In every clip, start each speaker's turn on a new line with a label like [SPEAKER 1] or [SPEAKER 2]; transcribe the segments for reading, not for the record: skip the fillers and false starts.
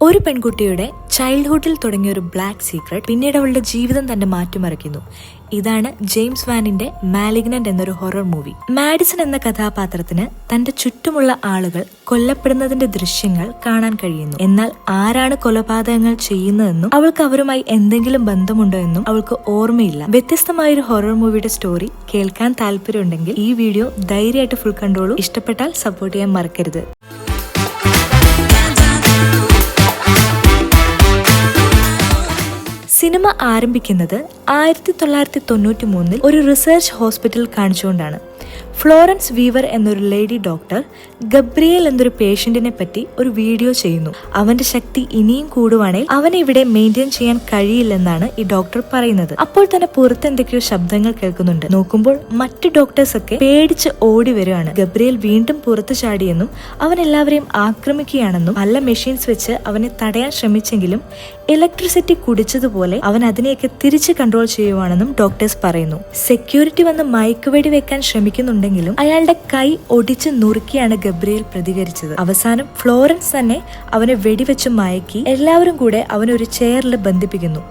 [SPEAKER 1] ഒരു പെൺകുട്ടിയുടെ ചൈൽഡ്ഹുഡിൽ തുടങ്ങിയ ഒരു ബ്ലാക്ക് സീക്രട്ട് പിന്നീട് അവളുടെ ജീവിതം തന്നെ മാറ്റിമറിക്കുന്നു. ഇതാണ് ജെയിംസ് വാനിന്റെ മാലിഗ്നന്റ് എന്നൊരു ഹൊറർ മൂവി. മാഡിസൺ എന്ന കഥാപാത്രത്തിന് തന്റെ ചുറ്റുമുള്ള ആളുകൾ കൊല്ലപ്പെടുന്നതിന്റെ ദൃശ്യങ്ങൾ കാണാൻ കഴിയുന്നു. എന്നാൽ ആരാണ് കൊലപാതകങ്ങൾ ചെയ്യുന്നതെന്നും അവൾക്ക് അവരുമായി എന്തെങ്കിലും ബന്ധമുണ്ടോ എന്നും അവൾക്ക് ഓർമ്മയില്ല. വ്യത്യസ്തമായൊരു ഹൊറർ മൂവിയുടെ സ്റ്റോറി കേൾക്കാൻ താല്പര്യമുണ്ടെങ്കിൽ ഈ വീഡിയോ ധൈര്യമായിട്ട് ഫുൾ കണ്ടോളൂ. ഇഷ്ടപ്പെട്ടാൽ സപ്പോർട്ട് ചെയ്യാൻ മറക്കരുത്. സിനിമ ആരംഭിക്കുന്നത് 1993 ഒരു റിസർച്ച് ഹോസ്പിറ്റൽ കാണിച്ചുകൊണ്ടാണ്. ഫ്ലോറൻസ് വീവർ എന്നൊരു ലേഡി ഡോക്ടർ ഗബ്രിയേൽ എന്നൊരു പേഷ്യന്റിനെ പറ്റി ഒരു വീഡിയോ ചെയ്യുന്നു. അവന്റെ ശക്തി ഇനിയും കൂടുവാണെങ്കിൽ അവനെ ഇവിടെ മെയിൻറ്റെയിൻ ചെയ്യാൻ കഴിയില്ലെന്നാണ് ഈ ഡോക്ടർ പറയുന്നത്. അപ്പോൾ തന്നെ പുറത്ത് എന്തൊക്കെയോ ശബ്ദങ്ങൾ കേൾക്കുന്നുണ്ട്. നോക്കുമ്പോൾ മറ്റു ഡോക്ടേഴ്സ് ഒക്കെ പേടിച്ച് ഓടി വരികയാണ്. ഗബ്രിയേൽ വീണ്ടും പുറത്തു ചാടിയെന്നും അവൻ എല്ലാവരെയും ആക്രമിക്കുകയാണെന്നും പല മെഷീൻസ് വെച്ച് അവനെ തടയാൻ ശ്രമിച്ചെങ്കിലും ഇലക്ട്രിസിറ്റി കുടിച്ചതുപോലെ അവൻ അതിനെയൊക്കെ തിരിച്ച് കൺട്രോൾ ചെയ്യുവാണെന്നും ഡോക്ടേഴ്സ് പറയുന്നു. സെക്യൂരിറ്റി വന്ന് മയക്കുവെടി വെക്കാൻ ശ്രമിക്കുന്നുണ്ടെങ്കിലും അയാളുടെ കൈ ഒടിച്ച് നുറുക്കിയാണ് ഗബ്രിയേൽ പ്രതികരിച്ചത്. അവസാനം ഫ്ലോറൻസ് തന്നെ അവനെ വെടിവെച്ച് മയക്കി എല്ലാവരും കൂടെ അവനെ ഒരു ചെയറിൽ ബന്ധിപ്പിക്കുന്നു.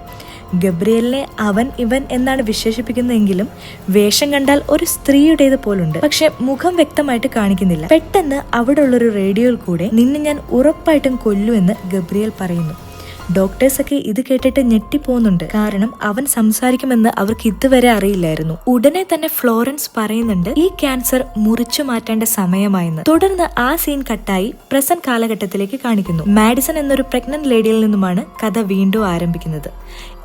[SPEAKER 1] ഗബ്രിയേലിനെ അവൻ ഇവൻ എന്നാണ് വിശേഷിപ്പിക്കുന്നതെങ്കിലും വേഷം കണ്ടാൽ ഒരു സ്ത്രീയുടേത് പോലുണ്ട്. പക്ഷെ മുഖം വ്യക്തമായിട്ട് കാണിക്കുന്നില്ല. പെട്ടെന്ന് അവിടെ ഉള്ളൊരു റേഡിയോയിൽ കൂടെ നിന്നെ ഞാൻ ഉറപ്പായിട്ടും കൊല്ലുമെന്ന് ഗബ്രിയേൽ പറയുന്നു. ഡോക്ടേഴ്സൊക്കെ ഇത് കേട്ടിട്ട് ഞെട്ടിപ്പോകുന്നുണ്ട്. കാരണം അവൻ സംസാരിക്കുമെന്ന് അവർക്ക് ഇതുവരെ അറിയില്ലായിരുന്നു. ഉടനെ തന്നെ ഫ്ലോറൻസ് പറയുന്നുണ്ട് ഈ ക്യാൻസർ മുറിച്ചു മാറ്റേണ്ട സമയമായെന്ന്. തുടർന്ന് ആ സീൻ കട്ടായി പ്രസന്റ് കാലഘട്ടത്തിലേക്ക് കാണിക്കുന്നു. മാഡിസൺ എന്നൊരു പ്രഗ്നന്റ് ലേഡിയിൽ നിന്നുമാണ് കഥ വീണ്ടും ആരംഭിക്കുന്നത്.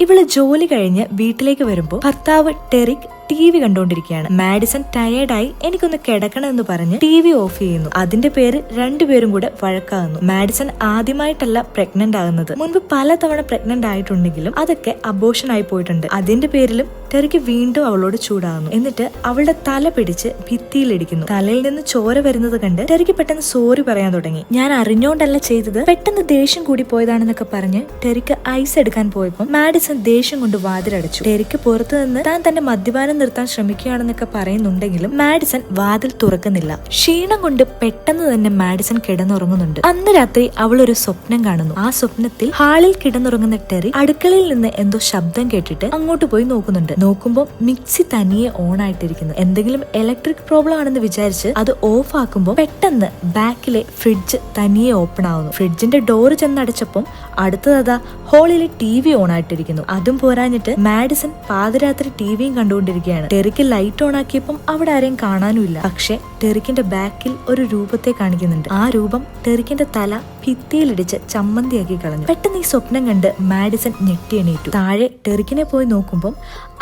[SPEAKER 1] ഇവള് ജോലി കഴിഞ്ഞ് വീട്ടിലേക്ക് വരുമ്പോൾ ഭർത്താവ് ടെറിക് TV കണ്ടുകൊണ്ടിരിക്കുകയാണ്. മാഡിസൺ ടയേർഡായി എനിക്കൊന്ന് കിടക്കണമെന്ന് പറഞ്ഞ് TV ഓഫ് ചെയ്യുന്നു. അതിന്റെ പേര് രണ്ടുപേരും കൂടെ വഴക്കാകുന്നു. മാഡിസൺ ആദ്യമായിട്ടല്ല പ്രഗ്നന്റ് ആകുന്നത്. മുൻപ് പലതവണ പ്രഗ്നന്റ് ആയിട്ടുണ്ടെങ്കിലും അതൊക്കെ അബോർഷൻ ആയി പോയിട്ടുണ്ട്. അതിന്റെ പേരിലും ടെറിക്ക് വീണ്ടും അവളോട് ചൂടാകുന്നു. എന്നിട്ട് അവളുടെ തല പിടിച്ച് ഭിത്തിയിലിടിക്കുന്നു. തലയിൽ നിന്ന് ചോര വരുന്നത് കണ്ട് ടെറിക്ക് പെട്ടെന്ന് സോറി പറയാൻ തുടങ്ങി. ഞാൻ അറിഞ്ഞോണ്ടല്ല ചെയ്തത്, പെട്ടെന്ന് ദേഷ്യം കൂടി പോയതാണെന്നൊക്കെ പറഞ്ഞ് ടെറിക്ക് ഐസ് എടുക്കാൻ പോയപ്പോൾ മാഡിസൺ ദേഷ്യം കൊണ്ട് വാതിലടച്ചു. ടെറിക്ക് പുറത്തു നിന്ന് താൻ തന്റെ മദ്യപാനം നിർത്താൻ ശ്രമിക്കുകയാണെന്നൊക്കെ പറയുന്നുണ്ടെങ്കിലും മാഡിസൺ വാതിൽ തുറക്കുന്നില്ല. ക്ഷീണം കൊണ്ട് പെട്ടെന്ന് തന്നെ മാഡിസൺ കിടന്നുറങ്ങുന്നുണ്ട്. അന്ന് രാത്രി അവൾ ഒരു സ്വപ്നം കാണുന്നു. ആ സ്വപ്നത്തിൽ ഹാളിൽ കിടന്നുറങ്ങുന്ന ടെറി അടുക്കളയിൽ നിന്ന് എന്തോ ശബ്ദം കേട്ടിട്ട് അങ്ങോട്ട് പോയി നോക്കുന്നുണ്ട്. നോക്കുമ്പോൾ മിക്സി തനിയെ ഓൺ ആയിട്ടിരിക്കുന്നു. എന്തെങ്കിലും ഇലക്ട്രിക് പ്രോബ്ലം ആണെന്ന് വിചാരിച്ച് അത് ഓഫ് ആക്കുമ്പോൾ പെട്ടെന്ന് ബാക്കിലെ ഫ്രിഡ്ജ് തനിയെ ഓപ്പൺ ആവുന്നു. ഫ്രിഡ്ജിന്റെ ഡോറ് ചെന്നടച്ചപ്പം അടുത്തതാ ഹോളിലെ TV ഓൺ ആയിട്ടിരിക്കുന്നു. അതും പോരാഞ്ഞിട്ട് മാഡിസൺ പാതിരാത്രി TVയും കണ്ടുകൊണ്ടിരിക്കുകയാണ്. ടെറിക്ക് ലൈറ്റ് ഓൺ ആക്കിയപ്പം അവിടെ ആരെയും കാണാനുമില്ല. പക്ഷെ ടെറിക്കിന്റെ ബാക്കിൽ ഒരു രൂപത്തെ കാണിക്കുന്നുണ്ട്. ആ രൂപം ടെറിക്കിന്റെ തല ഭിത്തിയിലിടിച്ച് ചമ്മന്തിയാക്കി കളഞ്ഞു. പെട്ടെന്ന് ഈ സ്വപ്നം കണ്ട് മാഡിസൺ ഞെട്ടി എണീറ്റു. താഴെ ടെറിക്കിനെ പോയി നോക്കുമ്പോൾ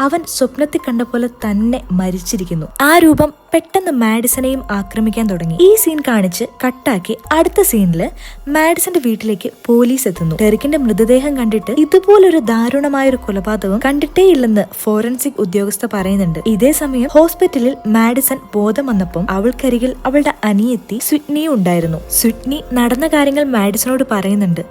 [SPEAKER 1] അവൻ സ്വപ്നത്തിൽ കണ്ട പോലെ തന്നെ മരിച്ചിരിക്കുന്നു. ആ രൂപം പെട്ടെന്ന് മാഡിസനെയും ആക്രമിക്കാൻ തുടങ്ങി. ഈ സീൻ കാണിച്ച് കട്ടാക്കി അടുത്ത സീനില് മാഡിസന്റെ വീട്ടിലേക്ക് പോലീസ് എത്തുന്നു. ടെറിക്കിന്റെ മൃതദേഹം കണ്ടിട്ട് ഇതുപോലൊരു ദാരുണമായ ഒരു കൊലപാതകം കണ്ടിട്ടേ ഇല്ലെന്ന് ഫോറൻസിക് ഉദ്യോഗസ്ഥ പറയുന്നുണ്ട്. ഇതേ സമയം ഹോസ്പിറ്റലിൽ മാഡിസൺ ബോധം വന്നപ്പം അവൾക്കരികിൽ അവളുടെ അനിയത്തി സ്വിറ്റ്നിയും ഉണ്ടായിരുന്നു. സ്വിറ്റ്നി നടന്ന കാര്യങ്ങൾ മാഡിസണോട് പറയുന്നുണ്ട്.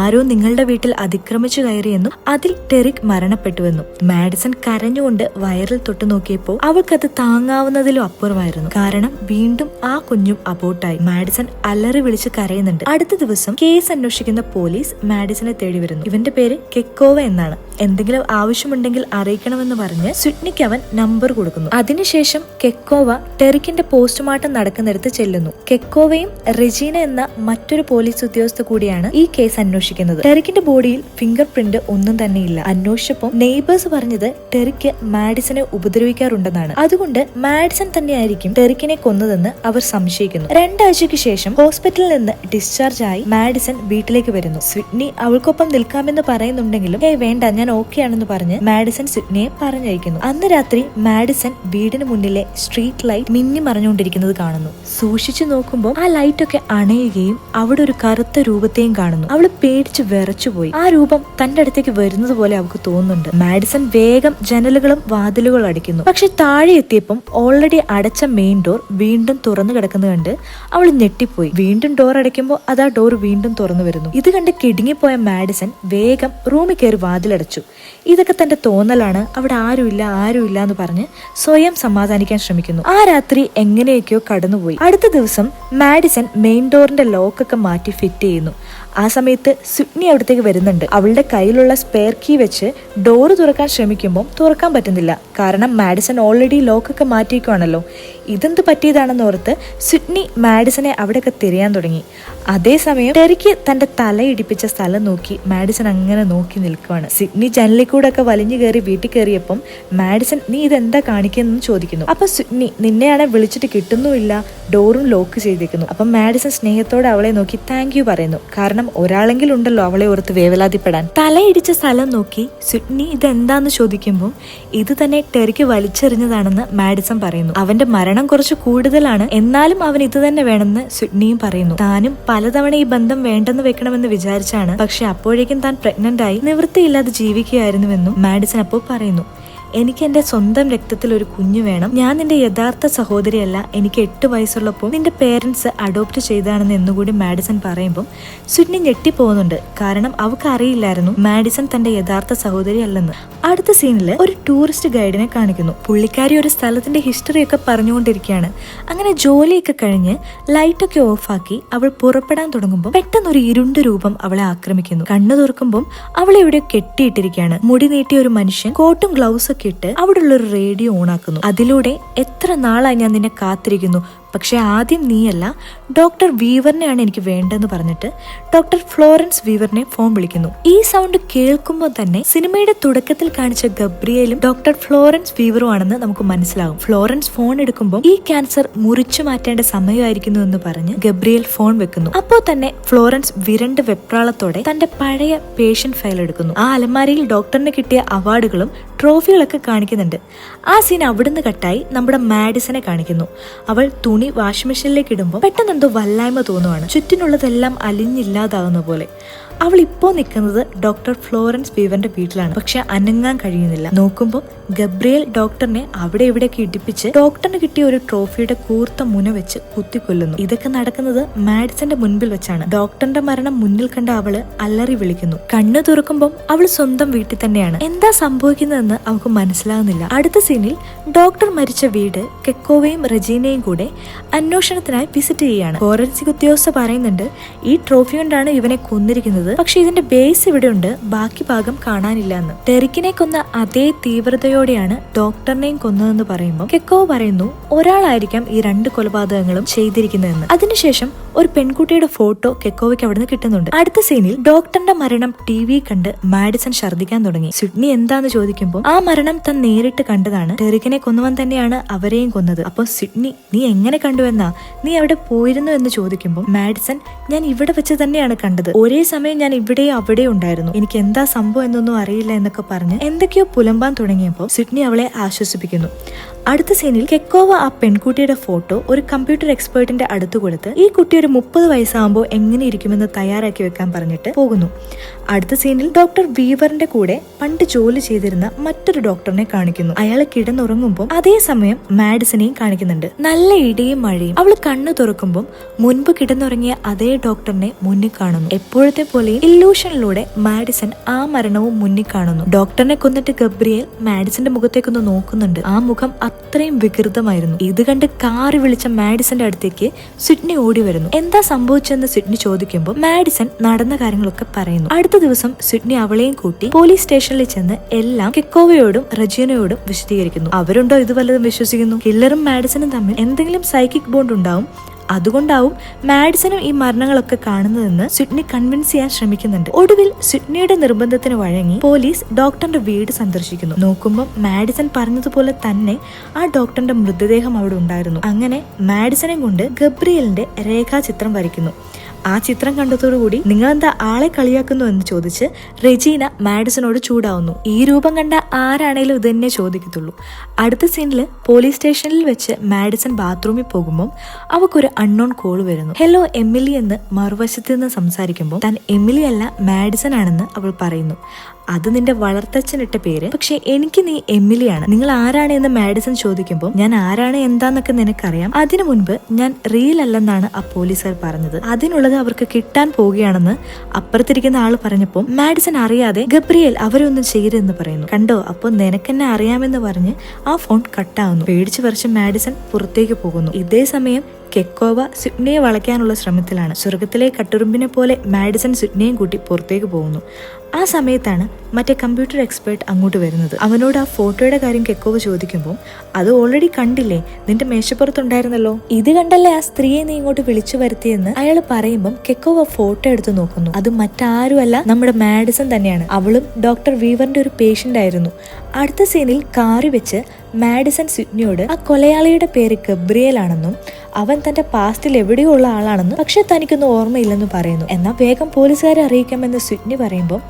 [SPEAKER 1] ആരോ നിങ്ങളുടെ വീട്ടിൽ അതിക്രമിച്ചു കയറിയെന്നും അതിൽ ടെറിക് മരണപ്പെട്ടുവെന്നും. മാഡിസൺ കരഞ്ഞുകൊണ്ട് വയറിൽ തൊട്ടു നോക്കിയപ്പോൾ അവൾക്കത് താങ്ങാവുന്നതിലും അപ്പുറമായിരുന്നു. കാരണം വീണ്ടും ആ കുഞ്ഞും അബോർട്ടായി. മാഡിസൺ അലറി വിളിച്ച് കരയുന്നുണ്ട്. അടുത്ത ദിവസം കേസ് അന്വേഷിക്കുന്ന പോലീസ് മാഡിസനെ തേടി വരുന്നു. ഇവന്റെ പേര് കെക്കോവ എന്നാണ്. എന്തെങ്കിലും ആവശ്യമുണ്ടെങ്കിൽ അറിയിക്കണമെന്ന് പറഞ്ഞ് സ്വിറ്റ്നിക്ക് അവൻ നമ്പർ കൊടുക്കുന്നു. അതിനുശേഷം കെക്കോവ ടെറിക്കിന്റെ പോസ്റ്റ്മോർട്ടം നടക്കുന്നിടത്ത് ചെല്ലുന്നു. കെക്കോവയും റെജീന എന്ന മറ്റൊരു പോലീസ് ഉദ്യോഗസ്ഥ കൂടിയാണ് ഈ കേസ് അന്വേഷിക്കുന്നത്. ടെറിക്കിന്റെ ബോഡിയിൽ ഫിംഗർ പ്രിന്റ് ഒന്നും തന്നെയില്ല. അന്വേഷിച്ചപ്പോൾ നെയ്ബേഴ്സ് പറഞ്ഞത് ടെറിക്ക് മാഡിസനെ ഉപദ്രവിക്കാറുണ്ടെന്നാണ്. അതുകൊണ്ട് മാഡിസൺ തന്നെയായിരിക്കും ടെറിക്കിനെ കൊന്നതെന്ന് അവർ സംശയിക്കുന്നു. 2 ആഴ്ചയ്ക്ക് ശേഷം ഹോസ്പിറ്റലിൽ നിന്ന് ഡിസ്ചാർജ് ആയി മാഡിസൺ വീട്ടിലേക്ക് വരുന്നു. സ്വിറ്റ്നി അവൾക്കൊപ്പം നിൽക്കാമെന്ന് പറയുന്നുണ്ടെങ്കിലും വേണ്ട, ഞാൻ ഓക്കെ ആണെന്ന് പറഞ്ഞ് മാഡിസൺ സ്വിറ്റ്നിയെ പറഞ്ഞയക്കുന്നു. അന്ന് രാത്രി മാഡിസൺ വീടിന് മുന്നിലെ സ്ട്രീറ്റ് ലൈറ്റ് മിന്നി മറഞ്ഞുകൊണ്ടിരിക്കുന്നത് കാണുന്നു. സൂക്ഷിച്ചു നോക്കുമ്പോൾ ആ ലൈറ്റ് ഒക്കെ അണയുകയും അവിടെ ഒരു കറുത്ത രൂപത്തെയും കാണുന്നു. അവള് പേടിച്ച് വിറച്ചുപോയി. ആ രൂപം തന്റെ അടുത്തേക്ക് വരുന്നത് പോലെ അവൾക്ക് തോന്നുന്നുണ്ട്. മാഡിസൺ വേഗം ജനലുകളും വാതിലുകളും അടിക്കുന്നു. പക്ഷെ താഴെ എത്തിയപ്പം ഓൾറെഡി അടച്ച മെയിൻ ഡോർ വീണ്ടും തുറന്നു കിടക്കുന്നത് കണ്ട് അവൾ ഞെട്ടിപ്പോയി. വീണ്ടും ഡോർ അടയ്ക്കുമ്പോൾ അതാ ഡോർ വീണ്ടും തുറന്നു വരുന്നു. ഇത് കണ്ട് കിടുങ്ങിപ്പോയ മാഡിസൺ വേഗം റൂമിൽ കയറി വാതിലടച്ചു. ഇതൊക്കെ തന്റെ തോന്നലാണ്, അവിടെ ആരുമില്ല എന്ന് പറഞ്ഞ് സ്വയം സമാധാനിക്കാൻ ശ്രമിക്കുന്നു. ആ രാത്രി എങ്ങനെയൊക്കെയോ കടന്നുപോയി. അടുത്ത ദിവസം മാഡിസൺ മെയിൻ ഡോറിന്റെ ലോക്കൊക്കെ മാറ്റി ഫിറ്റ് ചെയ്യുന്നു. ആ സമയത്ത് സിഡ്നി അവിടത്തേക്ക് വരുന്നുണ്ട്. അവളുടെ കയ്യിലുള്ള സ്പെയർ കീ വെച്ച് ഡോറ് തുറക്കാൻ ശ്രമിക്കുമ്പോൾ തുറക്കാൻ പറ്റുന്നില്ല. കാരണം മാഡിസൺ ഓൾറെഡി ലോക്കൊക്കെ മാറ്റിയിരിക്കുവാണല്ലോ. ഇതെന്ത് പറ്റിയതാണെന്ന് ഓർത്ത് സിഡ്നി മാഡിസനെ അവിടെയൊക്കെ തിരയാൻ തുടങ്ങി. അതേസമയം ടെറിക്ക് തന്റെ തലയിടിപ്പിച്ച സ്ഥലം നോക്കി മാഡിസൺ അങ്ങനെ നോക്കി നിൽക്കുവാണ്. സിഡ്നി ജനലിക്കൂടെ ഒക്കെ വലിഞ്ഞു കയറി വീട്ടിൽ കയറിയപ്പം മാഡിസൺ നീ ഇതെന്താ കാണിക്കുന്നു ചോദിക്കുന്നു. അപ്പൊ സിഡ്നി നിന്നെയാണെ വിളിച്ചിട്ട് കിട്ടുന്നുമില്ല, ഡോറും ലോക്ക് ചെയ്തേക്കുന്നു. അപ്പം മാഡിസൺ സ്നേഹത്തോടെ അവളെ നോക്കി താങ്ക് യു പറയുന്നു. കാരണം ഒരാളെങ്കിലും ഉണ്ടല്ലോ അവളെ ഓർത്ത് വേവലാതിപ്പെടാൻ. തലയിടിച്ച സ്ഥലം നോക്കി സിഡ്നി ഇതെന്താന്ന് ചോദിക്കുമ്പോൾ ഇത് തന്നെ ടെറിക്ക് വലിച്ചെറിഞ്ഞതാണെന്ന് മാഡിസൺ പറയുന്നു. അവന്റെ മരണം കുറച്ച് കൂടുതലാണ്, എന്നാലും അവൻ ഇത് തന്നെ വേണമെന്ന് സിഡ്നിയും പറയുന്നു. താനും പലതവണ ഈ ബന്ധം വേണ്ടെന്ന് വെക്കണമെന്ന് വിചാരിച്ചാണ്, പക്ഷെ അപ്പോഴേക്കും താൻ പ്രഗ്നന്റ് ആയി നിവൃത്തിയില്ലാതെ ജീവിക്കുകയായിരുന്നുവെന്നും മാഡിസൺ അപ്പോൾ പറയുന്നു. എനിക്ക് എന്റെ സ്വന്തം രക്തത്തിൽ ഒരു കുഞ്ഞു വേണം. ഞാൻ നിന്റെ യഥാർത്ഥ സഹോദരിയല്ല. എനിക്ക് 8 വയസ്സുള്ളപ്പോൾ നിന്റെ പേരൻസ് അഡോപ്റ്റ് ചെയ്താണെന്ന് എന്നുകൂടി മാഡിസൺ പറയുമ്പോൾ സിഡ്നി ഞെട്ടിപ്പോകുന്നുണ്ട്. കാരണം അവൾക്ക് അറിയില്ലായിരുന്നു മാഡിസൺ തന്റെ യഥാർത്ഥ സഹോദരി അല്ലെന്ന്. അടുത്ത സീനിൽ ഒരു ടൂറിസ്റ്റ് ഗൈഡിനെ കാണിക്കുന്നു. പുള്ളിക്കാരി ഒരു സ്ഥലത്തിന്റെ ഹിസ്റ്ററി ഒക്കെ പറഞ്ഞുകൊണ്ടിരിക്കുകയാണ്. അങ്ങനെ ജോലിയൊക്കെ കഴിഞ്ഞ് ലൈറ്റൊക്കെ ഓഫാക്കി അവൾ പുറപ്പെടാൻ തുടങ്ങുമ്പോൾ പെട്ടെന്ന് ഒരു ഇരുണ്ട രൂപം അവളെ ആക്രമിക്കുന്നു. കണ്ണു തുറക്കുമ്പോൾ അവളെ എവിടെ കെട്ടിയിട്ടിരിക്കുകയാണ്. മുടി നീട്ടിയ ഒരു മനുഷ്യൻ കോട്ടും ഗ്ലൗസ് ഒക്കെ ഇട്ട് അവിടെയുള്ള ഒരു റേഡിയോ ഓണാക്കുന്നു. അതിലൂടെ എത്ര നാളായി ഞാൻ നിന്നെ കാത്തിരിക്കുന്നു, പക്ഷെ ആദ്യം നീയല്ല ഡോക്ടർ വീവറിനെയാണ് എനിക്ക് വേണ്ടെന്ന് പറഞ്ഞിട്ട് ഡോക്ടർ ഫ്ലോറൻസ് വീവറിനെ ഫോൺ വിളിക്കുന്നു. ഈ സൗണ്ട് കേൾക്കുമ്പോൾ തന്നെ സിനിമയുടെ തുടക്കത്തിൽ കാണിച്ച ഗബ്രിയേലും ഡോക്ടർ ഫ്ലോറൻസ് വീവറും ആണെന്ന് നമുക്ക് മനസ്സിലാകും. ഫ്ലോറൻസ് ഫോൺ എടുക്കുമ്പോൾ ഈ ക്യാൻസർ മുറിച്ചു മാറ്റേണ്ട സമയമായിരിക്കുന്നു എന്ന് പറഞ്ഞ് ഗബ്രിയേൽ ഫോൺ വെക്കുന്നു. അപ്പോൾ തന്നെ ഫ്ലോറൻസ് വിരണ്ട് വെപ്രാളത്തോടെ തന്റെ പഴയ പേഷ്യന്റ് ഫയൽ എടുക്കുന്നു. ആ അലമാരയിൽ ഡോക്ടറിന് കിട്ടിയ അവാർഡുകളും ട്രോഫികളൊക്കെ കാണിക്കുന്നുണ്ട്. ആ സീൻ അവിടുന്ന് കട്ടായി നമ്മുടെ മാഡിസനെ കാണിക്കുന്നു. അവൾ തുണി വാഷിംഗ് മെഷീനിലേക്ക് ഇടുമ്പോൾ പെട്ടെന്ന് എന്തോ വല്ലായ്മ തോന്നുവാണ്. ചുറ്റിനുള്ളതെല്ലാം അലിഞ്ഞില്ലാതാകുന്ന പോലെ. അവൾ ഇപ്പോൾ നിൽക്കുന്നത് ഡോക്ടർ ഫ്ലോറൻസ് വീവറിന്റെ വീട്ടിലാണ്. പക്ഷെ അനങ്ങാൻ കഴിയുന്നില്ല. നോക്കുമ്പോൾ ഗബ്രിയേൽ ഡോക്ടറിനെ അവിടെ ഇവിടെയൊക്കെ ഇടിപ്പിച്ച് ഡോക്ടറിന് കിട്ടിയ ഒരു ട്രോഫിയുടെ കൂർത്ത മുന വെച്ച് കുത്തിക്കൊല്ലുന്നു. ഇതൊക്കെ നടക്കുന്നത് മാഡിസന്റെ മുൻപിൽ വെച്ചാണ്. ഡോക്ടറിന്റെ മരണം മുന്നിൽ കണ്ട അവള് അലറി വിളിക്കുന്നു. കണ്ണു തുറക്കുമ്പോൾ അവൾ സ്വന്തം വീട്ടിൽ തന്നെയാണ്. എന്താ സംഭവിക്കുന്നതെന്ന് അവൾക്ക് മനസ്സിലാകുന്നില്ല. അടുത്ത സീനിൽ ഡോക്ടർ മരിച്ച വീട് കെക്കോവയും റെജീനയും കൂടെ അന്വേഷണത്തിനായി വിസിറ്റ് ചെയ്യാണ്. ഫോറൻസിക് ഉദ്യോഗസ്ഥ പറയുന്നുണ്ട് ഈ ട്രോഫി കൊണ്ടാണ് ഇവനെ കൊന്നിരിക്കുന്നത്, പക്ഷെ ഇതിന്റെ ബേസ് ഇവിടെ ഉണ്ട്, ബാക്കി ഭാഗം കാണാനില്ല എന്ന്. ടെറിക്കിനെ കൊന്ന അതേ തീവ്രതയോടെയാണ് ഡോക്ടറിനെയും കൊന്നതെന്ന് പറയുമ്പോൾ കെക്കോ പറയുന്നു ഒരാളായിരിക്കാം ഈ 2 കൊലപാതകങ്ങളും ചെയ്തിരിക്കുന്നതെന്ന്. അതിനുശേഷം ഒരു പെൺകുട്ടിയുടെ ഫോട്ടോ കെക്കോവയ്ക്ക് അവിടുന്ന് കിട്ടുന്നുണ്ട്. അടുത്ത സീനിൽ ഡോക്ടറിന്റെ മരണം TV കണ്ട് മാഡിസൺ ഛർദ്ദിക്കാൻ തുടങ്ങി. സിഡ്നി എന്താന്ന് ചോദിക്കുമ്പോൾ ആ മരണം താൻ നേരിട്ട് കണ്ടതാണ്, ടെറിക്കിനെ കൊന്നവൻ തന്നെയാണ് അവരെയും കൊന്നത്. അപ്പോൾ സിഡ്നി നീ എങ്ങനെ കണ്ടുവെന്നാ, നീ അവിടെ പോയിരുന്നു എന്ന് ചോദിക്കുമ്പോൾ മാഡിസൺ ഞാൻ ഇവിടെ വെച്ച് തന്നെയാണ് കണ്ടത്, ഒരേ സമയം ഞാൻ ഇവിടെയോ അവിടെയോ ഉണ്ടായിരുന്നു, എനിക്ക് എന്താ സംഭവം എന്നൊന്നും അറിയില്ല എന്നൊക്കെ പറഞ്ഞ് എന്തൊക്കെയോ പുലമ്പാൻ തുടങ്ങിയപ്പോൾ സിഡ്നി അവളെ ആശ്വസിപ്പിക്കുന്നു. അടുത്ത സീനിൽ കെക്കോവ ആ പെൺകുട്ടിയുടെ ഫോട്ടോ ഒരു കമ്പ്യൂട്ടർ എക്സ്പേർട്ടിന്റെ അടുത്ത് കൊടുത്ത് ഈ കുട്ടി ഒരു 30 വയസ്സാകുമ്പോൾ എങ്ങനെ ഇരിക്കുമെന്ന് തയ്യാറാക്കി വെക്കാൻ പറഞ്ഞിട്ട് പോകുന്നു. അടുത്ത സീനിൽ ഡോക്ടർ വീവറിന്റെ കൂടെ പണ്ട് ജോലി ചെയ്തിരുന്ന മറ്റൊരു ഡോക്ടറിനെ കാണിക്കുന്നു. അയാളെ കിടന്നുറങ്ങുമ്പോൾ അതേസമയം മാഡിസനെയും കാണിക്കുന്നുണ്ട്. നല്ല ഇടിയും മഴയും. അവൾ കണ്ണു തുറക്കുമ്പോൾ മുൻപ് കിടന്നുറങ്ങിയ അതേ ഡോക്ടറിനെ മുന്നിൽ കാണുന്നു. എപ്പോഴത്തെ പോലെ ഇല്ലൂഷനിലൂടെ മാഡിസൺ ആ മരണവും മുന്നിൽ കാണുന്നു. ഡോക്ടറിനെ കൊന്നിട്ട് ഗബ്രിയേൽ മാഡിസന്റെ മുഖത്തേക്കൊന്ന് നോക്കുന്നുണ്ട്. ആ മുഖം അത്രയും വികൃതമായിരുന്നു. ഇത് കണ്ട് കാറി വിളിച്ച മാഡിസന്റെ അടുത്തേക്ക് സിഡ്നി ഓടി വരുന്നു. എന്താ സംഭവിച്ചെന്ന് സിഡ്നി ചോദിക്കുമ്പോൾ മാഡിസൺ നടന്ന കാര്യങ്ങളൊക്കെ പറയുന്നു. അടുത്ത ദിവസം സിഡ്നി അവളെയും കൂട്ടി പോലീസ് സ്റ്റേഷനിൽ ചെന്ന് എല്ലാം കെക്കോവയോടും റജീനയോടും വിശദീകരിക്കുന്നു. അവരുണ്ടോ ഇത് വല്ലതും വിശ്വസിക്കുന്നു? കില്ലറും മാഡിസണും തമ്മിൽ എന്തെങ്കിലും സൈക്കിക് ബോണ്ട് ഉണ്ടാവും, അതുകൊണ്ടാവും മാഡിസണും ഈ മരണങ്ങളൊക്കെ കാണുന്നതെന്ന് സിഡ്നി കൺവിൻസ് ചെയ്യാൻ ശ്രമിക്കുന്നുണ്ട്. ഒടുവിൽ സിഡ്നിയുടെ നിർബന്ധത്തിന് വഴങ്ങി പോലീസ് ഡോക്ടറിന്റെ വീട് സന്ദർശിക്കുന്നു. നോക്കുമ്പോൾ മാഡിസൺ പറഞ്ഞതുപോലെ തന്നെ ആ ഡോക്ടറിന്റെ മൃതദേഹം അവിടെ ഉണ്ടായിരുന്നു. അങ്ങനെ മാഡിസനെ കൊണ്ട് ഗബ്രിയേലിന്റെ രേഖാചിത്രം വരയ്ക്കുന്നു. ആ ചിത്രം കണ്ടതോടുകൂടി നിങ്ങളെന്താ ആളെ കളിയാക്കുന്നു എന്ന് ചോദിച്ച് റെജീന മാഡിസണോട് ചൂടാവുന്നു. ഈ രൂപം കണ്ട ആരാണേലും ഇത് തന്നെ ചോദിക്കത്തുള്ളൂ. അടുത്ത സീനിൽ പോലീസ് സ്റ്റേഷനിൽ വെച്ച് മാഡിസൺ ബാത്റൂമിൽ പോകുമ്പോൾ അവക്കൊരു അൺനോൺ കോൾ വരുന്നു. ഹലോ എമിലി എന്ന് മറുവശത്ത് നിന്ന് സംസാരിക്കുമ്പോൾ താൻ എമിലി അല്ല മാഡിസൺ ആണെന്ന് അവൾ പറയുന്നു. അത് നിന്റെ വളർത്തച്ഛനിട്ട പേര്, പക്ഷെ എനിക്ക് നീ എമിലിയാണ്. നിങ്ങൾ ആരാണ് എന്ന് മാഡിസൺ ചോദിക്കുമ്പോൾ ഞാൻ ആരാണ് എന്താന്നൊക്കെ നിനക്കറിയാം, അതിനു മുൻപ് ഞാൻ റിയൽ അല്ലെന്നാണ് ആ പോലീസുകാർ പറഞ്ഞത്, അതിനുള്ളത് അവർക്ക് കിട്ടാൻ പോവുകയാണെന്ന് അപ്പുറത്തിരിക്കുന്ന ആള് പറഞ്ഞപ്പോൾ മാഡിസൺ അറിയാതെ ഗബ്രിയേൽ അവരൊന്നും ചെയ്യരുതെന്ന് പറയുന്നു. കണ്ടോ, അപ്പോൾ നിനക്കെന്നെ അറിയാമെന്ന് പറഞ്ഞ് ആ ഫോൺ കട്ടാവുന്നു. പേടിച്ചു പറിച്ച് മാഡിസൺ പുറത്തേക്ക് പോകുന്നു. ഇതേ സമയം കെക്കോവ സിഡ്നിയെ വളയ്ക്കാനുള്ള ശ്രമത്തിലാണ്. സ്വർഗത്തിലെ കട്ടുറുമ്പിനെ പോലെ മാഡിസൺ സിഡ്നിയെയും കൂട്ടി പുറത്തേക്ക് പോകുന്നു. ആ സമയത്താണ് മറ്റേ കമ്പ്യൂട്ടർ എക്സ്പേർട്ട് അങ്ങോട്ട് വരുന്നത്. അവനോട് ആ ഫോട്ടോയുടെ കാര്യം കെക്കോവ ചോദിക്കുമ്പോൾ അത് ഓൾറെഡി കണ്ടില്ലേ, നിന്റെ മേശപ്പുറത്തുണ്ടായിരുന്നല്ലോ, ഇത് കണ്ടല്ലേ ആ സ്ത്രീയെ നീ ഇങ്ങോട്ട് വിളിച്ചു വരുത്തിയെന്ന് അയാൾ പറയുമ്പം കെക്കോവ ഫോട്ടോ എടുത്ത് നോക്കുന്നു. അത് മറ്റാരുമല്ല, നമ്മുടെ മാഡിസൺ തന്നെയാണ്. അവളും ഡോക്ടർ വീവറിന്റെ ഒരു പേഷ്യന്റ് ആയിരുന്നു. അടുത്ത സീനിൽ കാറി വെച്ച് മാഡിസൺ സിഡ്നിയോട് ആ കൊലയാളിയുടെ പേര് ഗബ്രിയേൽ ആണെന്നും അവൻ തന്റെ പാസ്റ്റിൽ എവിടെയോ ഉള്ള ആളാണെന്നും പക്ഷെ തനിക്കൊന്നും ഓർമ്മയില്ലെന്നും പറയുന്നു. എന്നാൽ വേഗം പോലീസുകാരെ അറിയിക്കാമെന്ന് സിഡ്നി പറയുമ്പോൾ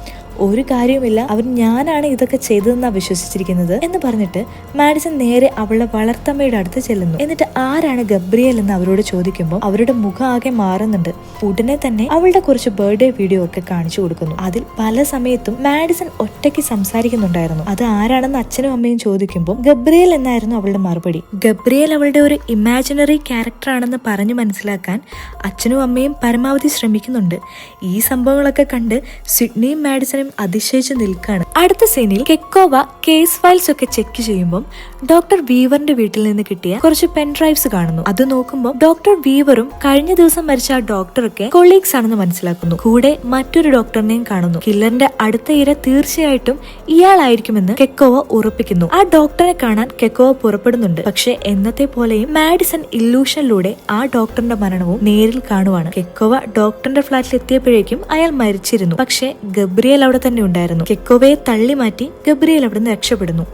[SPEAKER 1] ഒരു കാര്യവുമില്ല, അവൻ ഞാനാണ് ഇതൊക്കെ ചെയ്തതെന്നാ വിശ്വസിച്ചിരിക്കുന്നത് എന്ന് പറഞ്ഞിട്ട് മാഡിസൺ നേരെ അവളുടെ വളർത്തമ്മയുടെ അടുത്ത് ചെല്ലുന്നു. എന്നിട്ട് ആരാണ് ഗബ്രിയേൽ എന്ന് അവരോട് ചോദിക്കുമ്പോൾ അവരുടെ മുഖം ആകെ മാറുന്നുണ്ട്. ഉടനെ തന്നെ അവളുടെ കുറച്ച് ബർത്ത്ഡേ വീഡിയോ ഒക്കെ കാണിച്ചു കൊടുക്കുന്നു. അതിൽ പല സമയത്തും മാഡിസൺ ഒറ്റയ്ക്ക് സംസാരിക്കുന്നുണ്ടായിരുന്നു. അത് ആരാണെന്ന് അച്ഛനും അമ്മയും ചോദിക്കുമ്പോൾ ഗബ്രിയേൽ എന്നായിരുന്നു അവളുടെ മറുപടി. ഗബ്രിയേൽ അവളുടെ ഒരു ഇമാജിനറി ക്യാരക്ടർ ആണെന്ന് പറഞ്ഞു മനസ്സിലാക്കാൻ അച്ഛനും അമ്മയും പരമാവധി ശ്രമിക്കുന്നുണ്ട്. ഈ സംഭവങ്ങളൊക്കെ കണ്ട് സിഡ്നിയും മാഡിസണും അതിശയിച്ച് നിൽക്കാണ്. അടുത്ത സീനിൽ കെക്കോവ കേസ് ഫയൽസ് ഒക്കെ ചെക്ക് ചെയ്യുമ്പോൾ ഡോക്ടർ വീവറിന്റെ വീട്ടിൽ നിന്ന് കിട്ടിയ കുറച്ച് പെൻ ഡ്രൈവ്സ് കാണുന്നു. അത് നോക്കുമ്പോൾ ഡോക്ടർ വീവറും കഴിഞ്ഞ ദിവസം മരിച്ച ആ ഡോക്ടറൊക്കെ കൊളീഗ്സ് ആണെന്ന് മനസ്സിലാക്കുന്നു. കൂടെ മറ്റൊരു ഡോക്ടറിനെയും കാണുന്നു. കില്ലറിന്റെ അടുത്ത ഇര തീർച്ചയായിട്ടും ഇയാളായിരിക്കുമെന്ന് കെക്കോവ ഉറപ്പിക്കുന്നു. ആ ഡോക്ടറെ കാണാൻ കെക്കോവ പുറപ്പെടുന്നുണ്ട്. പക്ഷെ എന്നത്തെ പോലെയും മാഡിസൺ ഇല്ലൂഷനിലൂടെ ആ ഡോക്ടറിന്റെ മരണവും നേരിൽ കാണുവാണ്. കെക്കോവ ഡോക്ടറിന്റെ ഫ്ളാറ്റിൽ എത്തിയപ്പോഴേക്കും അയാൾ മരിച്ചിരുന്നു. പക്ഷെ ഗബ്രിയേൽ അവിടെ തന്നെ ഉണ്ടായിരുന്നു. കെക്കോവയെ തള്ളി മാറ്റി ഗബ്രിയേൽ അവിടുന്ന് രക്ഷപ്പെടുന്നു.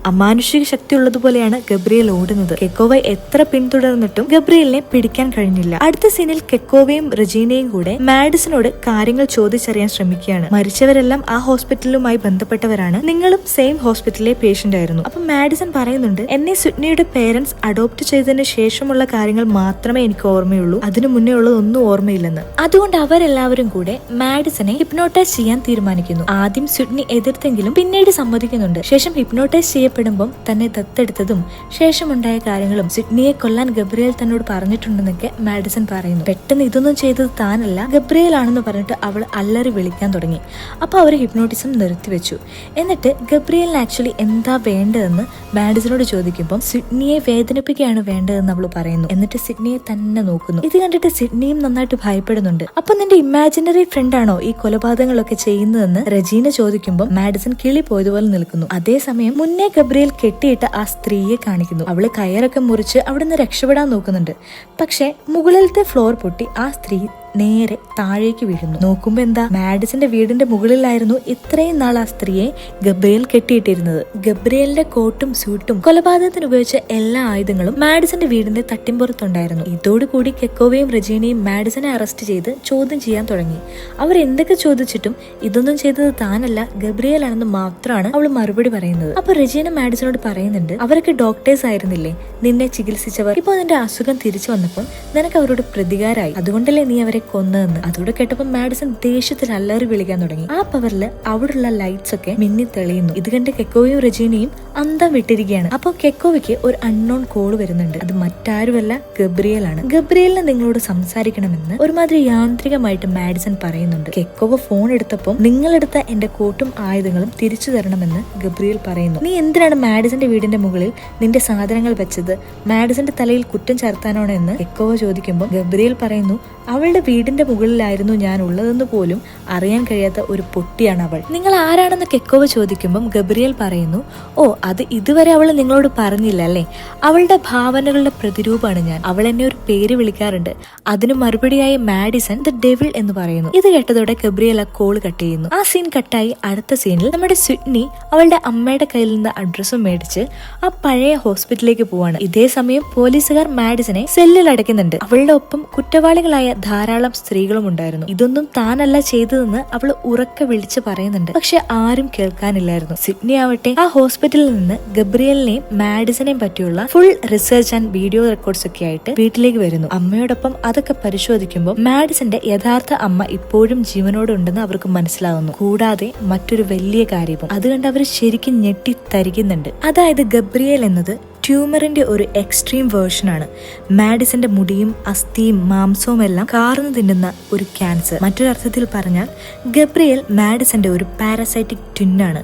[SPEAKER 1] അമാനുഷിക ശക്തി ഉള്ളതുപോലെയാണ് ഗബ്രിയേൽ ഓടുന്നത്. കെക്കോവ എത്ര പിന്തുടർന്നിട്ടും ഗബ്രിയേലിനെ പിടിക്കാൻ കഴിഞ്ഞില്ല. അടുത്ത സീനിൽ കെക്കോവയും റെജീനയും കൂടെ മാഡിസണോട് കാര്യങ്ങൾ ചോദിച്ചറിയാൻ ശ്രമിക്കുകയാണ്. മരിച്ചവരെല്ലാം ആ ഹോസ്പിറ്റലുമായി ബന്ധപ്പെട്ടവരാണ്, നിങ്ങളും സെയിം ഹോസ്പിറ്റലിലെ പേഷ്യന്റ് ആയിരുന്നു. അപ്പൊ മാഡിസൺ പറയുന്നുണ്ട്, എന്നെ സിഡ്നിയുടെ പേരൻസ് അഡോപ്റ്റ് ചെയ്തതിന് ശേഷമുള്ള കാര്യങ്ങൾ മാത്രമേ എനിക്ക് ഓർമ്മയുള്ളൂ, അതിനു മുന്നേ ഉള്ളതൊന്നും ഓർമ്മയില്ലെന്ന്. അതുകൊണ്ട് അവരെല്ലാവരും കൂടെ മാഡിസനെ ഹിപ്നോട്ടൈസ് ചെയ്യാൻ തീരുമാനിക്കുന്നു. ആദ്യം സിഡ്നി എതിർത്തെങ്കിലും പിന്നീട് സമ്മതിക്കുന്നുണ്ട്. ശേഷം ഹിപ്നോട്ടൈസ് ചെയ്യപ്പെടുമ്പം തന്നെ ദത്തെടുത്തതും ശേഷമുണ്ടായ കാര്യങ്ങളും സിഡ്നിയെ കൊല്ലാൻ ഗബ്രിയേൽ തന്നോട് പറഞ്ഞിട്ടുണ്ടെന്നൊക്കെ മാഡിസൺ പറയുന്നു. പെട്ടെന്ന് ഇതൊന്നും ചെയ്തത് താനല്ല, ഗബ്രിയേൽ ആണെന്ന് പറഞ്ഞിട്ട് അവൾ അല്ലറി വിളിക്കാൻ തുടങ്ങി. അപ്പൊ അവർ ഹിപ്നോട്ടിസം നിർത്തിവെച്ചു. എന്നിട്ട് ഗബ്രിയേലിന് ആക്ച്വലി എന്താ വേണ്ടതെന്ന് മാഡിസണോട് ചോദിക്കുമ്പോൾ സിഡ്നിയെ വേദനിപ്പിക്കുകയാണ് വേണ്ടതെന്ന് അവൾ പറയുന്നു. എന്നിട്ട് സിഡ്നിയെ തന്നെ നോക്കുന്നു. ഇത് കണ്ടിട്ട് സിഡ്നിയും നന്നായിട്ട് ഭയപ്പെടുന്നുണ്ട്. അപ്പൊ നിന്റെ ഇമാജിനറി ഫ്രണ്ട് ആണോ ഈ കൊലപാതകങ്ങളൊക്കെ ചെയ്യുന്നതെന്ന് റെജീന ചോദിക്കുമ്പോൾ മാഡിസൺ കിളി പോയതുപോലെ നിൽക്കുന്നു. അതേസമയം മുന്നേ ഗബ്രിയേൽ കെട്ടിയിട്ട് ആ സ്ത്രീയെ കാണിക്കുന്നു. അവള് കയറൊക്കെ മുറിച്ച് അവിടുന്ന് രക്ഷപ്പെടാൻ നോക്കുന്നുണ്ട്. പക്ഷെ മുകളിലത്തെ ഫ്ലോർ പൊട്ടി ആ സ്ത്രീ നേരെ താഴേക്ക് വീഴുന്നു. നോക്കുമ്പോ എന്താ, മാഡിസന്റെ വീടിന്റെ മുകളിലായിരുന്നു ഇത്രയും നാൾ ആ സ്ത്രീയെ ഗബ്രിയേൽ കെട്ടിയിട്ടിരുന്നത്. ഗബ്രിയേലിന്റെ കോട്ടും സ്യൂട്ടും കൊലപാതകത്തിന് ഉപയോഗിച്ച എല്ലാ ആയുധങ്ങളും മാഡിസന്റെ വീടിന്റെ തട്ടിമ്പുറത്തുണ്ടായിരുന്നു. ഇതോടുകൂടി കെക്കോവയും റെജീനയും മാഡിസനെ അറസ്റ്റ് ചെയ്ത് ചോദ്യം ചെയ്യാൻ തുടങ്ങി. അവർ എന്തൊക്കെ ചോദിച്ചിട്ടും ഇതൊന്നും ചെയ്തത് താനല്ല, ഗബ്രിയേൽ ആണെന്ന് മാത്രമാണ് അവൾ മറുപടി പറയുന്നത്. അപ്പൊ റെജീന മാഡിസനോട് പറയുന്നുണ്ട്, അവരൊക്കെ ഡോക്ടേഴ്സ് ആയിരുന്നില്ലേ നിന്നെ ചികിത്സിച്ചവർ, ഇപ്പൊ നിന്റെ അസുഖം തിരിച്ചു വന്നപ്പോൾ നിനക്ക് അവരോട് പ്രതികാരമായി, അതുകൊണ്ടല്ലേ നീ അവരെ കൊന്നതെന്ന്. അതോടെ കേട്ടപ്പോൾ മാഡിസൺ ദേഷ്യത്തിൽ അല്ലറി വിളിക്കാൻ തുടങ്ങി. ആ പവറിൽ അവിടെയുള്ള ലൈറ്റ്സ് ഒക്കെ മിന്നി തെളിയുന്നു. ഇത് കണ്ട് കെക്കോവയും റെജീനയും അന്തം വിട്ടിരിക്കുകയാണ്. അപ്പോൾ കെക്കോവയ്ക്ക് ഒരു അൺനോൺ കോൾ വരുന്നുണ്ട്. അത് മറ്റാരുമല്ല, ഗബ്രിയേൽ ആണ്. ഗബ്രിയേലിന് നിങ്ങളോട് സംസാരിക്കണമെന്ന് ഒരുമാതിരി യാന്ത്രികമായിട്ട് മാഡിസൺ പറയുന്നുണ്ട്. കെക്കോവ ഫോൺ എടുത്തപ്പോൾ നിങ്ങളെടുത്ത എന്റെ കോട്ടും ആയുധങ്ങളും തിരിച്ചു തരണമെന്ന് ഗബ്രിയേൽ പറയുന്നു. നീ എന്തിനാണ് മാഡിസന്റെ വീടിന്റെ മുകളിൽ നിന്റെ സാധനങ്ങൾ വെച്ചത്, മാഡിസന്റെ തലയിൽ കുറ്റം ചേർത്താനാണോ എന്ന് കെക്കോവ ചോദിക്കുമ്പോൾ ഗബ്രിയേൽ പറയുന്നു, അവളുടെ വീടിന്റെ മുകളിലായിരുന്നു ഞാൻ ഉള്ളതെന്ന് പോലും അറിയാൻ കഴിയാത്ത ഒരു പൊട്ടിയാണ് അവൾ. നിങ്ങൾ ആരാണെന്ന് കെക്കോവ ചോദിക്കുമ്പം ഗബ്രിയേൽ പറയുന്നു, ഓ അത് ഇതുവരെ അവൾ നിങ്ങളോട് പറഞ്ഞില്ല അല്ലേ, അവളുടെ ഭാവനകളുടെ പ്രതിരൂപമാണ് ഞാൻ, അവൾ എന്നെ ഒരു പേര് വിളിക്കാറുണ്ട്. അതിന് മറുപടിയായി മാഡിസൺ ദ ഡെവിൾ എന്ന് പറയുന്നു. ഇത് കേട്ടതോടെ ഗബ്രിയേൽ ആ കോൾ കട്ട് ചെയ്യുന്നു. ആ സീൻ കട്ടായി അടുത്ത സീനിൽ നമ്മുടെ സിഡ്നി അവളുടെ അമ്മയുടെ കയ്യിൽ നിന്ന് അഡ്രസ്സും മേടിച്ച് ആ പഴയ ഹോസ്പിറ്റലിലേക്ക് പോവാണ്. ഇതേ സമയം പോലീസുകാർ മാഡിസനെ സെല്ലിൽ അടയ്ക്കുന്നുണ്ട്. അവളുടെ ഒപ്പം കുറ്റവാളികളായ ധാരാളം സ്ത്രീകളും ഉണ്ടായിരുന്നു. ഇതൊന്നും താനല്ല ചെയ്തതെന്ന് അവൾ ഉറക്കെ വിളിച്ച് പറയുന്നുണ്ട്. പക്ഷെ ആരും കേൾക്കാനില്ലായിരുന്നു. സിഡ്നി ആവട്ടെ ആ ഹോസ്പിറ്റലിൽ നിന്ന് ഗബ്രിയേലിനെയും മാഡിസനെയും പറ്റിയുള്ള full research and video records ഒക്കെ ആയിട്ട് വീട്ടിലേക്ക് വരുന്നു. അമ്മയോടൊപ്പം അതൊക്കെ പരിശോധിക്കുമ്പോൾ മാഡിസന്റെ യഥാർത്ഥ അമ്മ ഇപ്പോഴും ജീവനോടെ ഉണ്ടെന്ന് അവർക്ക് മനസ്സിലാകുന്നു. കൂടാതെ മറ്റൊരു വലിയ കാര്യവും അതുകൊണ്ട് അവർ ശരിക്കും ഞെട്ടിത്തരിക്കുന്നുണ്ട്. അതായത് ഗബ്രിയേൽ എന്നത് ട്യൂമറിന്റെ ഒരു എക്സ്ട്രീം വേർഷനാണ്. മാഡിസന്റെ മുടിയും അസ്ഥിയും മാംസവും എല്ലാം കാർന്നു തിന്നുന്ന ഒരു ക്യാൻസർ. മറ്റൊരർത്ഥത്തിൽ പറഞ്ഞാൽ ഗബ്രിയേൽ മാഡിസന്റെ ഒരു പാരസൈറ്റിക് ട്വിന്നാണ്.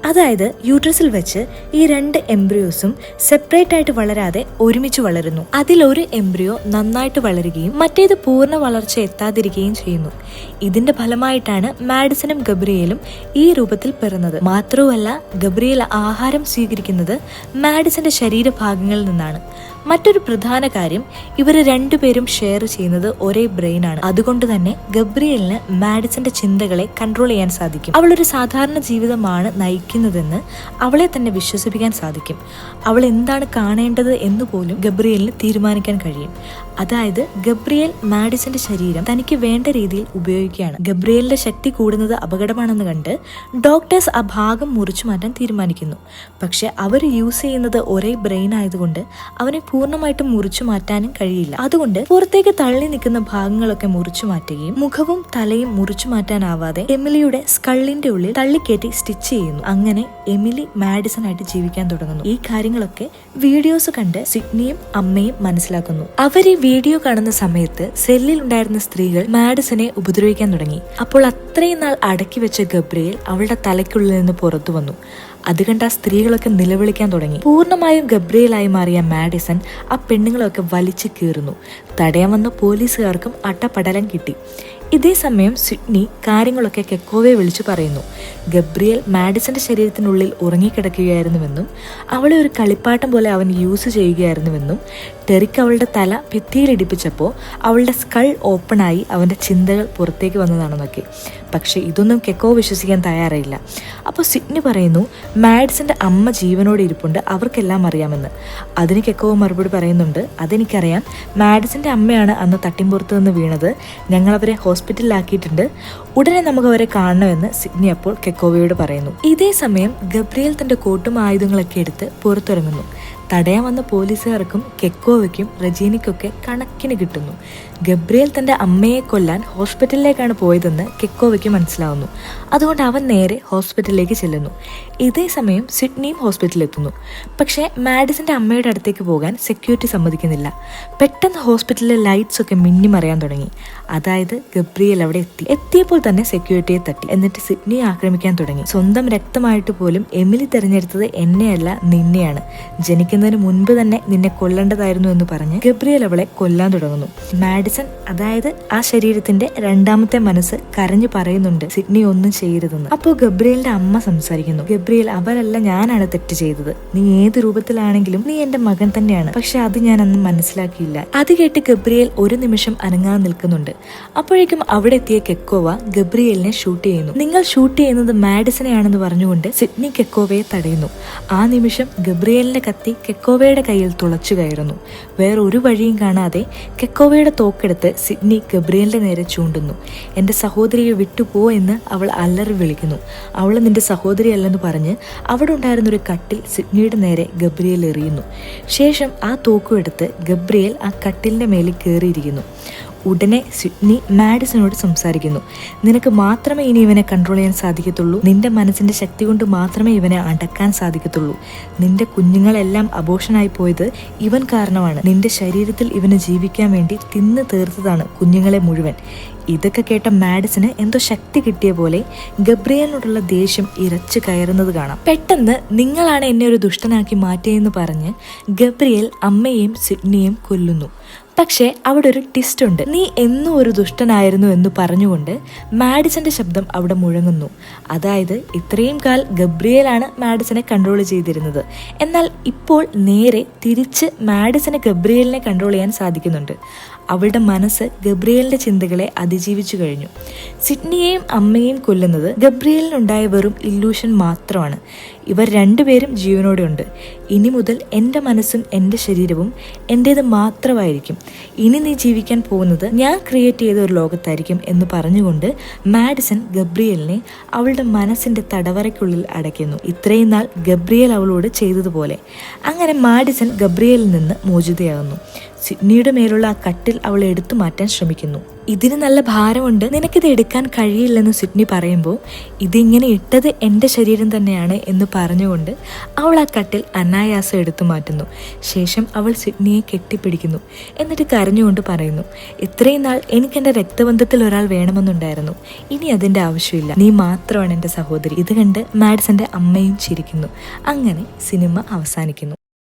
[SPEAKER 1] അതായത് യൂട്രസിൽ വെച്ച് ഈ 2 എംബ്രിയോസും സെപ്പറേറ്റ് ആയിട്ട് വളരാതെ ഒരുമിച്ച് വളരുന്നു. അതിലൊരു എംബ്രിയോ നന്നായിട്ട് വളരുകയും മറ്റേത് പൂർണ്ണ വളർച്ച എത്താതിരിക്കുകയും ചെയ്യുന്നു. ഇതിന്റെ ഫലമായിട്ടാണ് മാഡിസണും ഗബ്രിയേലും ഈ രൂപത്തിൽ പിറന്നത്. മാത്രവുമല്ല, ഗബ്രിയേൽ ആഹാരം സ്വീകരിക്കുന്നത് മാഡിസന്റെ ശരീരഭാഗങ്ങളിൽ നിന്നാണ്. മറ്റൊരു പ്രധാന കാര്യം, ഇവര് രണ്ടുപേരും ഷെയർ ചെയ്യുന്നത് ഒരേ ബ്രെയിൻ ആണ്. അതുകൊണ്ട് തന്നെ ഗബ്രിയേലിന് മാഡിസന്റെ ചിന്തകളെ കൺട്രോൾ ചെയ്യാൻ സാധിക്കും. അവളൊരു സാധാരണ ജീവിതമാണ് നയിക്കുന്നതെന്ന് അവളെ തന്നെ വിശ്വസിപ്പിക്കാൻ സാധിക്കും. അവൾ എന്താണ് കാണേണ്ടത് എന്ന് പോലും ഗബ്രിയേലിന് തീരുമാനിക്കാൻ കഴിയും. അതായത് ഗബ്രിയേൽ മാഡിസന്റെ ശരീരം തനിക്ക് വേണ്ട രീതിയിൽ ഉപയോഗിക്കുകയാണ്. ഗബ്രിയേലിന്റെ ശക്തി കൂടുന്നത് അപകടമാണെന്ന് കണ്ട് ഡോക്ടേഴ്സ് ആ ഭാഗം മുറിച്ചു മാറ്റാൻ തീരുമാനിക്കുന്നു. പക്ഷെ അവർ യൂസ് ചെയ്യുന്നത് ഒരേ ബ്രെയിൻ ആയതുകൊണ്ട് അവനെ പൂർണ്ണമായിട്ടും മുറിച്ചു മാറ്റാനും കഴിയില്ല. അതുകൊണ്ട് പുറത്തേക്ക് തള്ളി നിൽക്കുന്ന ഭാഗങ്ങളൊക്കെ മുറിച്ചു മാറ്റുകയും മുഖവും തലയും മുറിച്ചു മാറ്റാനാവാതെ എമിലിയുടെ സ്കള്ളിന്റെ ഉള്ളിൽ തള്ളിക്കയറ്റി സ്റ്റിച്ച് ചെയ്യുന്നു. അങ്ങനെ എമിലി മാഡിസൺ ആയിട്ട് ജീവിക്കാൻ തുടങ്ങുന്നു. ഈ കാര്യങ്ങളൊക്കെ വീഡിയോസ് കണ്ട് സിഡ്നിയും അമ്മയും മനസ്സിലാക്കുന്നു. അവർ ഈ വീഡിയോ കാണുന്ന സമയത്ത് സെല്ലിൽ ഉണ്ടായിരുന്ന സ്ത്രീകൾ മാഡിസനെ ഉപദ്രവിക്കാൻ തുടങ്ങി. അപ്പോൾ അത്രയും നാൾ അടക്കി വെച്ച ഗബ്രിയേൽ അവളുടെ തലയ്ക്കുള്ളിൽ നിന്ന് പുറത്തു വന്നു. അത് കണ്ട ആ സ്ത്രീകളൊക്കെ നിലവിളിക്കാൻ തുടങ്ങി. പൂർണ്ണമായും ഗബ്രിയേലായി മാറിയ മാഡിസൺ ആ പെണ്ണുങ്ങളൊക്കെ വലിച്ചു കീറുന്നു. തടയാൻ വന്ന പോലീസുകാർക്കും അട്ടപ്പടലം കിട്ടി. ഇതേ സമയം സിഡ്നി കാര്യങ്ങളൊക്കെ കെക്കോവയെ വിളിച്ചു പറയുന്നു. ഗബ്രിയേൽ മാഡിസന്റെ ശരീരത്തിനുള്ളിൽ ഉറങ്ങിക്കിടക്കുകയായിരുന്നുവെന്നും അവളെ ഒരു കളിപ്പാട്ടം പോലെ അവൻ യൂസ് ചെയ്യുകയായിരുന്നുവെന്നും ടെറിക്ക് അവളുടെ തല ഭിത്തിയിലിടിപ്പിച്ചപ്പോൾ അവളുടെ സ്കൾ ഓപ്പണായി അവൻ്റെ ചിന്തകൾ പുറത്തേക്ക് വന്നതാണെന്നൊക്കെ. പക്ഷെ ഇതൊന്നും കെക്കോ വിശ്വസിക്കാൻ തയ്യാറായില്ല. അപ്പോൾ സിഡ്നി പറയുന്നു മാഡിസന്റെ അമ്മ ജീവനോടെ ഇരിപ്പുണ്ട്, അവർക്കെല്ലാം അറിയാമെന്ന്. അതിന് കെക്കോ മറുപടി പറയുന്നുണ്ട്, അതെനിക്കറിയാം, മാഡിസന്റെ അമ്മയാണ് അന്ന് തട്ടിമ്പുറത്ത് നിന്ന് വീണത്, ഞങ്ങളവരെ ഹോസ്പിറ്റലിലാക്കിയിട്ടുണ്ട്, ഉടനെ നമുക്ക് അവരെ കാണണമെന്ന് സിഡ്നി അപ്പോൾ കെക്കോവയോട് പറയുന്നു. ഇതേ സമയം ഗബ്രിയേൽ തന്റെ കോട്ടും ആയുധങ്ങളൊക്കെ എടുത്ത് പുറത്തിറങ്ങുന്നു. തടയാൻ വന്ന പോലീസുകാർക്കും കെക്കോവയ്ക്കും റജീനിക്കൊക്കെ കണക്കിന് കിട്ടുന്നു. ഗബ്രിയേൽ തന്റെ അമ്മയെ കൊല്ലാൻ ഹോസ്പിറ്റലിലേക്കാണ് പോയതെന്ന് കെക്കോവയ്ക്ക് മനസ്സിലാവുന്നു. അതുകൊണ്ട് അവൻ നേരെ ഹോസ്പിറ്റലിലേക്ക് ചെല്ലുന്നു. ഇതേ സമയം സിഡ്നിയും ഹോസ്പിറ്റലിലെത്തുന്നു. പക്ഷേ മാഡിസന്റെ അമ്മയുടെ അടുത്തേക്ക് പോകാൻ സെക്യൂരിറ്റി സമ്മതിക്കുന്നില്ല. പെട്ടെന്ന് ഹോസ്പിറ്റലിലെ ലൈറ്റ്സ് ഒക്കെ മിന്നിമറിയാൻ തുടങ്ങി. അതായത് ഗബ്രിയേൽ അവിടെ എത്തിയപ്പോൾ തന്നെ സെക്യൂരിറ്റിയെ തട്ടി. എന്നിട്ട് സിഡ്നിയെ ആക്രമിക്കാൻ തുടങ്ങി. സ്വന്തം രക്തമായിട്ട് പോലും എമിലി തെരഞ്ഞെടുത്തത് എന്നെയല്ല നിന്നെയാണ്, ജനിക്കുന്നതിന് മുൻപ് തന്നെ നിന്നെ കൊല്ലേണ്ടതായിരുന്നു എന്ന് പറഞ്ഞ് ഗബ്രിയേൽ അവളെ കൊല്ലാൻ തുടങ്ങുന്നു. മാഡിസൺ, അതായത് ആ ശരീരത്തിന്റെ രണ്ടാമത്തെ മനസ്സ്, കരഞ്ഞു പറയുന്നുണ്ട് സിഡ്നി ഒന്നും ചെയ്യരുതെന്ന്. അപ്പോൾ ഗബ്രിയേലിന്റെ അമ്മ സംസാരിക്കുന്നു. ഗബ്രിയേൽ, അവരല്ല, ഞാനാണ് തെറ്റ് ചെയ്തത്. നീ ഏത് രൂപത്തിലാണെങ്കിലും നീ എന്റെ മകൻ തന്നെയാണ്. പക്ഷെ അത് ഞാൻ അന്ന് മനസ്സിലാക്കിയില്ല. അത് കേട്ട് ഗബ്രിയേൽ ഒരു നിമിഷം അനങ്ങാതെ നിൽക്കുന്നുണ്ട്. അപ്പോഴേക്കും അവിടെ എത്തിയ കെക്കോവ ഗബ്രിയേലിനെ ഷൂട്ട് ചെയ്യുന്നു. നിങ്ങൾ ഷൂട്ട് ചെയ്യുന്നത് മാഡിസനെയാണെന്ന് പറഞ്ഞുകൊണ്ട് സിഡ്നി കെക്കോവയെ തടയുന്നു. ആ നിമിഷം ഗബ്രിയേലിന്റെ കത്തി കെക്കോവയുടെ കയ്യിൽ തുളച്ചു കയറുന്നു. വേറൊരു വഴിയും കാണാതെ കെക്കോവയുടെ തോക്കെടുത്ത് സിഡ്നി ഗബ്രിയേലിന്റെ നേരെ ചൂണ്ടുന്നു. എന്റെ സഹോദരിയെ വിട്ടുപോ എന്ന് അവൾ അലറി വിളിക്കുന്നു. അവൾ നിന്റെ സഹോദരിയല്ലെന്ന് പറഞ്ഞ് അവിടെ ഉണ്ടായിരുന്നൊരു കട്ടിൽ സിഡ്നിയുടെ നേരെ ഗബ്രിയേൽ എറിയുന്നു. ശേഷം ആ തോക്കുമെടുത്ത് ഗബ്രിയേൽ ആ കട്ടിലിന്റെ മേലിൽ കയറിയിരിക്കുന്നു. ഉടനെ സിഡ്നി മാഡിസനോട് സംസാരിക്കുന്നു. നിനക്ക് മാത്രമേ ഇനി ഇവനെ കൺട്രോൾ ചെയ്യാൻ സാധിക്കത്തുള്ളൂ. നിന്റെ മനസ്സിന്റെ ശക്തി കൊണ്ട് മാത്രമേ ഇവനെ അടക്കാൻ സാധിക്കത്തുള്ളൂ. നിന്റെ കുഞ്ഞുങ്ങളെല്ലാം അബോഷനായി പോയത് ഇവൻ കാരണമാണ്. നിന്റെ ശരീരത്തിൽ ഇവന് ജീവിക്കാൻ വേണ്ടി തിന്ന് തീർത്തതാണ് കുഞ്ഞുങ്ങളെ മുഴുവൻ. ഇതൊക്കെ കേട്ട മാഡിസന് എന്തോ ശക്തി കിട്ടിയ പോലെ ഗബ്രിയേലിനോടുള്ള ദേഷ്യം ഇരച്ചു കയറുന്നത് കാണാം. പെട്ടെന്ന് നിങ്ങളാണ് എന്നെ ഒരു ദുഷ്ടനാക്കി മാറ്റിയെന്ന് പറഞ്ഞ് ഗബ്രിയേൽ അമ്മയെയും സിഡ്നിയെയും കൊല്ലുന്നു. പക്ഷേ അവിടെ ഒരു ട്വിസ്റ്റ് ഉണ്ട്. നീ എന്നും ഒരു ദുഷ്ടനായിരുന്നു എന്ന് പറഞ്ഞുകൊണ്ട് മാഡിസന്റെ ശബ്ദം അവിടെ മുഴങ്ങുന്നു. അതായത് ഇത്രയും കാൽ ഗബ്രിയേലാണ് മാഡിസനെ കൺട്രോൾ ചെയ്തിരുന്നത്. എന്നാൽ ഇപ്പോൾ നേരെ തിരിച്ച് മാഡിസന് ഗബ്രിയേലിനെ കൺട്രോൾ ചെയ്യാൻ സാധിക്കുന്നുണ്ട്. അവളുടെ മനസ്സ് ഗബ്രിയേലിന്റെ ചിന്തകളെ അതിജീവിച്ചു കഴിഞ്ഞു. സിഡ്നിയെയും അമ്മയെയും കൊല്ലുന്നത് ഗബ്രിയേലിനുണ്ടായ വെറും ഇല്യൂഷൻ മാത്രമാണ്. ഇവർ രണ്ടുപേരും ജീവനോടെ ഉണ്ട്. ഇനി മുതൽ എൻ്റെ മനസ്സും എൻ്റെ ശരീരവും എൻ്റേത് മാത്രമായിരിക്കും. ഇനി നീ ജീവിക്കാൻ പോകുന്നത് ഞാൻ ക്രിയേറ്റ് ചെയ്ത ഒരു ലോകത്തായിരിക്കും എന്ന് പറഞ്ഞുകൊണ്ട് മാഡിസൺ ഗബ്രിയേലിനെ അവളുടെ മനസ്സിന്റെ തടവറയ്ക്കുള്ളിൽ അടയ്ക്കുന്നു. ഇത്രയും നാൾ ഗബ്രിയേൽ അവളോട് ചെയ്തതുപോലെ. അങ്ങനെ മാഡിസൺ ഗബ്രിയേലിൽ നിന്ന് മോചിതയാകുന്നു. സിഡ്നിയുടെ മേലുള്ള ആ കട്ടിൽ അവൾ എടുത്തു മാറ്റാൻ ശ്രമിക്കുന്നു. ഇതിന് നല്ല ഭാരമുണ്ട്, നിനക്കിത് എടുക്കാൻ കഴിയില്ലെന്ന് സിഡ്നി പറയുമ്പോൾ ഇതിങ്ങനെ ഇട്ടത് എൻ്റെ ശരീരം തന്നെയാണ് എന്ന് പറഞ്ഞുകൊണ്ട് അവൾ ആ കട്ടിൽ അനായാസം എടുത്തു മാറ്റുന്നു. ശേഷം അവൾ സിഡ്നിയെ കെട്ടിപ്പിടിക്കുന്നു. എന്നിട്ട് കരഞ്ഞുകൊണ്ട് പറയുന്നു, ഇത്രയും നാൾ എനിക്കെൻ്റെ രക്തബന്ധത്തിൽ ഒരാൾ വേണമെന്നുണ്ടായിരുന്നു, ഇനി അതിൻ്റെ ആവശ്യമില്ല, നീ മാത്രമാണ് എൻ്റെ സഹോദരി. ഇത് കണ്ട് മാഡിസന്റെ അമ്മയും ചിരിക്കുന്നു. അങ്ങനെ സിനിമ അവസാനിക്കുന്നു.